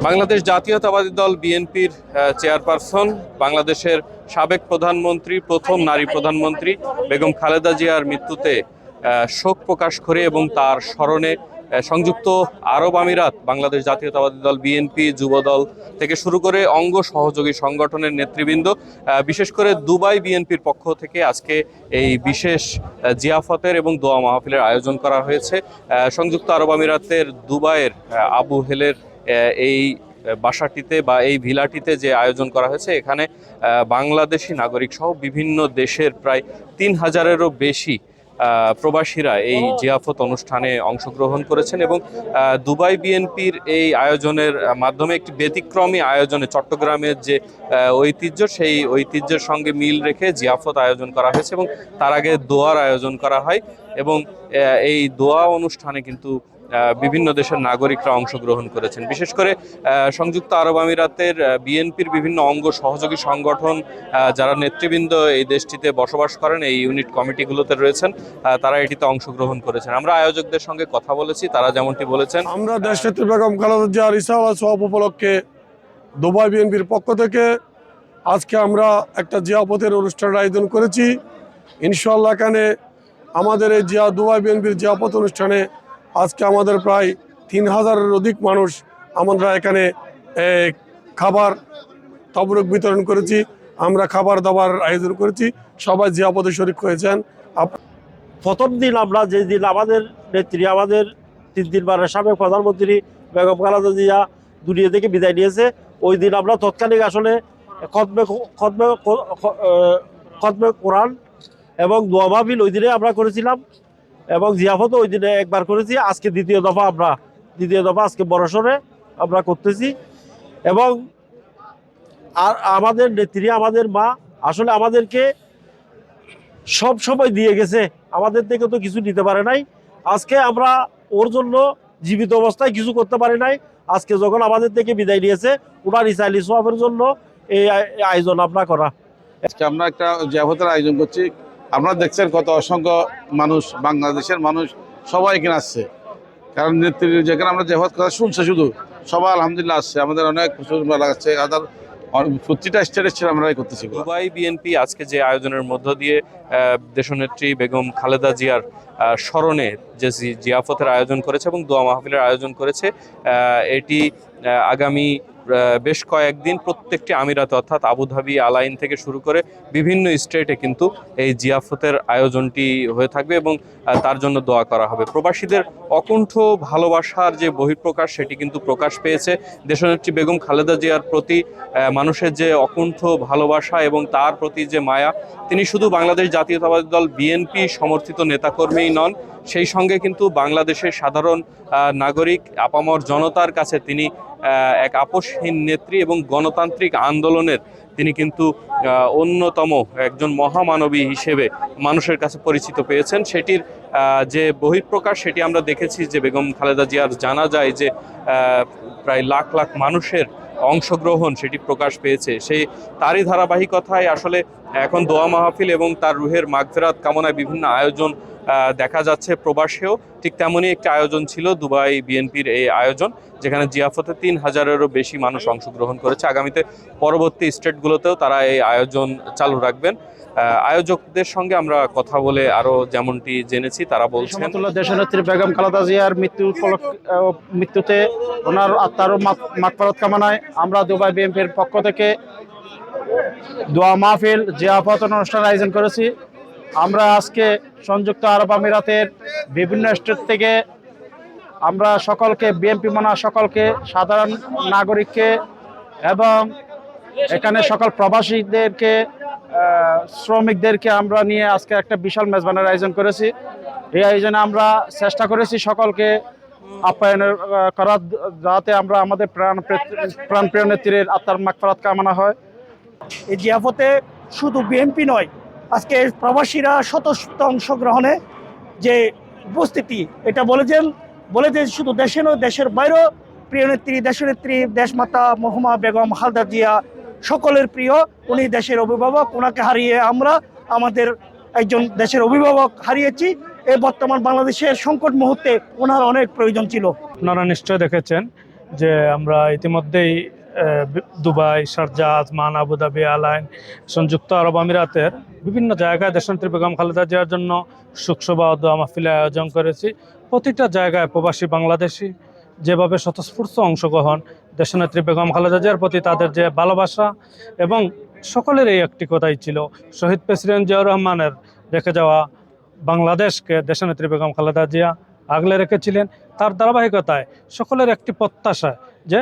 বাংলাদেশ জাতীয়তাবাদী দল বিএনপির চেয়ারপারসন, বাংলাদেশের সাবেক প্রধানমন্ত্রী, প্রথম নারী প্রধানমন্ত্রী বেগম খালেদা জিয়ার মৃত্যুতে শোক প্রকাশ করে এবং তার স্মরণে সংযুক্ত আরব আমিরাত, বাংলাদেশ জাতীয়তাবাদী দল বিএনপি, যুবদল থেকে শুরু করে অঙ্গ সহযোগী সংগঠনের নেতৃবৃন্দ, বিশেষ করে দুবাই বিএনপির পক্ষ থেকে আজকে এই বিশেষ জিয়াফতের এবং দোয়া মাহফিলের আয়োজন করা হয়েছে। সংযুক্ত আরব আমিরাতের দুবাইয়ের আবু হেলের এই বাসাটিতে বা এই ভিলাটিতে যে আয়োজন করা হয়েছে, এখানে বাংলাদেশি নাগরিক সহ বিভিন্ন দেশের প্রায় ৩,০০০-এরও বেশি প্রবাসীরা এই জিয়াফত অনুষ্ঠানে অংশগ্রহণ করেছেন এবং দুবাই বিএনপির এই আয়োজনের মাধ্যমে একটি ব্যতিক্রমী আয়োজনে চট্টগ্রামের যে ঐতিহ্য, সেই ঐতিহ্যের সঙ্গে মিল রেখে জিয়াফত আয়োজন করা হয়েছে এবং তার আগে দোয়ার আয়োজন করা হয় এবং এই দোয়া অনুষ্ঠানে কিন্তু বিভিন্ন দেশের নাগরিকরা অংশগ্রহণ করেছেন। বিশেষ করে সংযুক্ত আরব আমিরাতের বিএনপির বিভিন্ন অঙ্গ সহযোগী সংগঠন, যারা নেতৃবৃন্দ এই দেশটিতে বসবাস করেন, এই ইউনিট কমিটিগুলোতে রয়েছেন, তারা এটিতে অংশগ্রহণ করেছেন। আমরা আয়োজকদের সঙ্গে কথা বলেছি, তারা যেমনটি বলেছেন, আমরা দেশনেত্রী বেগম খালেদা জিয়ার ইসা সওয়াব উপলক্ষে দুবাই বিএনপির পক্ষ থেকে আজকে আমরা একটা জিয়াফতের অনুষ্ঠানের আয়োজন করেছি। ইনশাআল্লাহ এখানে আমাদের এই দুবাই বিএনপির জিয়াফত অনুষ্ঠানে আজকে আমাদের প্রায় ৩,০০০-এর অধিক মানুষ আমরা এখানে খাবার তবরুক বিতরণ করেছি। আমরা খাবার দাবার আয়োজন করেছি, সবাই জিয়াফতে শরীক হয়েছেন। প্রথম দিন আমরা যেদিন আমাদের নেত্রী, আমাদের ৩ দিনবারের সাবেক প্রধানমন্ত্রী বেগম খালেদা জিয়া দুনিয়া থেকে বিদায় নিয়েছে, ওই দিন আমরা তৎকালীন আসলে খতমে কোরআন এবং দোয়া মাহফিল ওই দিনে আমরা করেছিলাম এবং জিয়াফতও ওই দিনে একবার করেছি। আজকে দ্বিতীয় দফা আজকে বড়সড়ে আমরা করতেছি এবং আর আমাদের নেত্রী, আমাদের মা আসলে আমাদেরকে সব সময় দিয়ে গেছে, আমাদের থেকে তো কিছু নিতে পারে নাই। আজকে আমরা ওর জন্য জীবিত অবস্থায় কিছু করতে পারি নাই। আজকে যখন আমাদের থেকে বিদায় নিয়েছে, ওনার ইসা সওয়াবের জন্য এই আয়োজন আমরা করা। আজকে আমরা একটা জিয়াফতের আয়োজন করছি। আপনারা দেখছেন কত অসংখ্য মানুষ, বাংলাদেশের মানুষ সবাই এখানে আসছে, কারণ নেত্রীর যেখানে আমরা জিয়াফত কথা শুনছে শুধু সবাই আলহামদুলিল্লাহ আসছে। আমাদের অনেক প্রচুর ভালো লাগছে, প্রতিটা স্টেটের ছিল আমরা করতেছি। দুবাই বিএনপি আজকে যে আয়োজনের মধ্য দিয়ে দেশনেত্রী বেগম খালেদা জিয়ার স্মরণে যে জিয়াফতের আয়োজন করেছে এবং দোয়া মাহফিলের আয়োজন করেছে, এটি আগামী বেশ কয়েকদিন প্রত্যেকটি আমিরাতে অর্থাৎ আবুধাবি, আলাইন থেকে শুরু করে বিভিন্ন স্টেটে কিন্তু এই জিয়াফতের আয়োজনটি হয়ে থাকবে এবং তার জন্য দোয়া করা হবে। প্রবাসীদের অকুণ্ঠ ভালোবাসার যে বহিঃপ্রকাশ, সেটি কিন্তু প্রকাশ পেয়েছে। দেশনেত্রী বেগম খালেদা জিয়ার প্রতি মানুষের যে অকুণ্ঠ ভালোবাসা এবং তার প্রতি যে মায়া, তিনি শুধু বাংলাদেশ জাতীয়তাবাদী দল বিএনপি সমর্থিত নেতাকর্মীই নন, সেই সঙ্গে কিন্তু বাংলাদেশের সাধারণ নাগরিক, আপামর জনতার কাছে তিনি এক আপোষহীন নেত্রী এবং গণতান্ত্রিক আন্দোলনের তিনি কিন্তু অন্যতম একজন মহামানবী হিসেবে মানুষের কাছে পরিচিত পেয়েছেন। সেটির যে বহিঃপ্রকাশ, সেটি আমরা দেখেছি যে বেগম খালেদা জিয়ার জানাজায় যে প্রায় লাখ লাখ মানুষের অংশগ্রহণ, সেটি প্রকাশ পেয়েছে। সেই তারই ধারাবাহিকতায় আসলে এখন দোয়া মাহফিল এবং তার রুহের মাগফিরাত কামনায় বিভিন্ন আয়োজন দেখা যাচ্ছে প্রবাসেও। ঠিক তেমনই একটি আয়োজন ছিল দুবাই বিএনপির এই আয়োজন, যেখানে জিয়াফতে ৩,০০০-এরও বেশি মানুষ অংশগ্রহণ করেছে। আগামীতে পরবর্তী স্টেটগুলোতেও তারা এই আয়োজন চালু রাখবেন। আয়োজকদের সঙ্গে আমরা কথা বলে আরো যেমনটি জেনেছি, তারা বলছেন, দেশনেত্রী বেগম খালেদা জিয়ার মৃত্যুতে ওনার আত্মার মাগফিরাত কামনায় আমরা দুবাই বিএনপির পক্ষ থেকে দোয়া মাহফিল জিয়াফত অনুষ্ঠান আয়োজন করেছি। আমরা আজকে সংযুক্ত আরব আমিরাতের বিভিন্ন স্টেট থেকে আমরা সকলকে, বিএনপি মানা সকলকে, সাধারণ নাগরিককে এবং এখানে সকল প্রবাসীদেরকে, শ্রমিকদেরকে আমরা নিয়ে আজকে একটা বিশাল মেজবানের আয়োজন করেছি। এই আয়োজনে আমরা চেষ্টা করেছি সকলকে আপ্যায়ন করার, যাতে আমরা আমাদের প্রাণপ্রিয় নেত্রীর আত্মার মাগফিরাত কামনা হয়। এই জিয়াফতে শুধু বিএনপি নয়, আজকে প্রবাসীরা স্বতঃস্ফূর্ত অংশগ্রহণে যে উপস্থিতি, এটা বলেছেন শুধু দেশে নয়, দেশের বাইরেও প্রিয় নেত্রী, দেশনেত্রী, দেশমাতা মহুমা বেগম খালেদা জিয়া সকলের প্রিয়। উনি দেশের অভিভাবক, ওনাকে হারিয়ে আমরা আমাদের একজন দেশের অভিভাবক হারিয়েছি। এই বর্তমান বাংলাদেশের সংকট মুহূর্তে ওনার অনেক প্রয়োজন ছিল। আপনারা নিশ্চয় দেখেছেন যে আমরা ইতিমধ্যেই দুবাই, শারজা, আজমান, আবুধাবি, আলাইন, সংযুক্ত আরব আমিরাতের বিভিন্ন জায়গায় দেশনেত্রী বেগম খালেদা জিয়ার জন্য শোকসভা ও দোয়া মাহফিলের আয়োজন করেছি। প্রতিটা জায়গায় প্রবাসী বাংলাদেশি যেভাবে স্বতঃস্ফূর্ত অংশগ্রহণ, দেশনেত্রী বেগম খালেদা জিয়ার প্রতি তাদের যে ভালোবাসা, এবং সকলের এই একটি কথাই ছিল, শহীদ প্রেসিডেন্ট জিয়াউর রহমানের রেখে যাওয়া বাংলাদেশকে দেশনেত্রী বেগম খালেদা জিয়া আগলে রেখেছিলেন। তার ধারাবাহিকতায় সকলের একটি প্রত্যাশা যে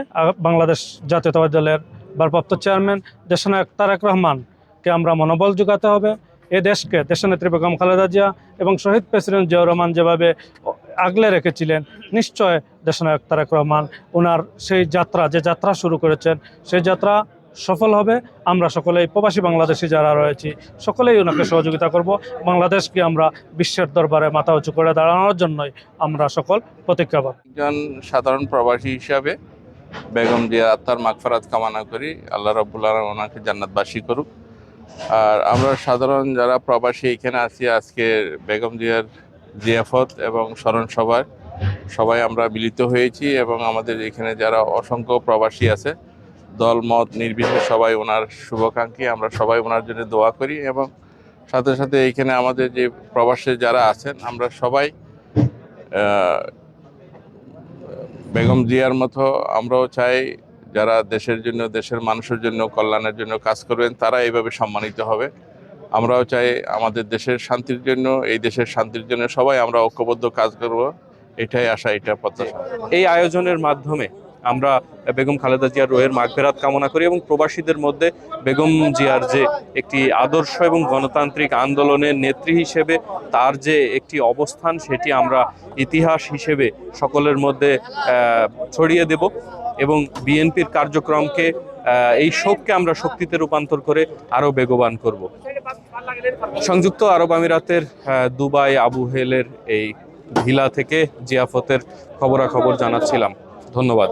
বাংলাদেশ জাতীয়তাবাদী দলের ভারপ্রাপ্ত চেয়ারম্যান দেশনায়ক তারেক রহমানকে আমরা মনোবল যোগাতে হবে। এ দেশকে দেশনেত্রী বেগম খালেদা জিয়া এবং শহীদ প্রেসিডেন্ট জিয়াউর রহমান যেভাবে আগলে রেখেছিলেন, নিশ্চয় দেশনায়ক তারেক রহমান ওনার সেই যাত্রা, যে যাত্রা শুরু করেছেন, সেই যাত্রা সফল হবে। আমরা সকলেই প্রবাসী বাংলাদেশি যারা রয়েছি সকলেই ওনাকে সহযোগিতা করব। বাংলাদেশকে আমরা বিশ্বের দরবারে মাথা উঁচু করে দাঁড়ানোর জন্যই আমরা সকল প্রতিজ্ঞাবদ্ধ। একজন সাধারণ প্রবাসী হিসাবে বেগম জিয়া আত্মার মাগফিরাত কামনা করি, আল্লাহ রাব্বুল আলামিন ওনাকে জান্নাতবাসী করুক। আর আমরা সাধারণ যারা প্রবাসী এখানে আছি, আজকে বেগম জিয়ার জিয়াফত এবং স্মরণ সভায় সবাই আমরা মিলিত হয়েছি, এবং আমাদের এখানে যারা অসংখ্য প্রবাসী আছে দল মত নির্বিশেষে সবাই ওনার শুভাকাঙ্ক্ষী, আমরা সবাই ওনার জন্য দোয়া করি। এবং সাথে সাথে এইখানে আমাদের যে প্রবাসী যারা আছেন আমরা সবাই বেগম জিয়ার মতো আমরাও চাই যারা দেশের জন্য, দেশের মানুষের জন্য, কল্যাণের জন্য কাজ করবেন তারা এইভাবে সম্মানিত হবে। আমরাও চাই আমাদের দেশের শান্তির জন্য, এই দেশের শান্তির জন্য সবাই আমরা ঐক্যবদ্ধ কাজ করব, এটাই আশা, এটা প্রত্যাশা। এই আয়োজনের মাধ্যমে আমরা বেগম খালেদা জিয়ার রুহের মাগফিরাত কামনা করি এবং প্রবাসীদের মধ্যে বেগম জিয়ার যে একটি আদর্শ এবং গণতান্ত্রিক আন্দোলনের নেত্রী হিসেবে তার যে একটি অবস্থান, সেটি আমরা ইতিহাস হিসেবে সকলের মধ্যে ছড়িয়ে দেব এবং বিএনপির কার্যক্রমকে, এই শোককে আমরা শক্তিতে রূপান্তর করে আরও বেগবান করব। সংযুক্ত আরব আমিরাতের দুবাই আবু হেলের এই ভিলা থেকে জিয়াফতের খবরাখবর জানাচ্ছিলাম। ধন্যবাদ।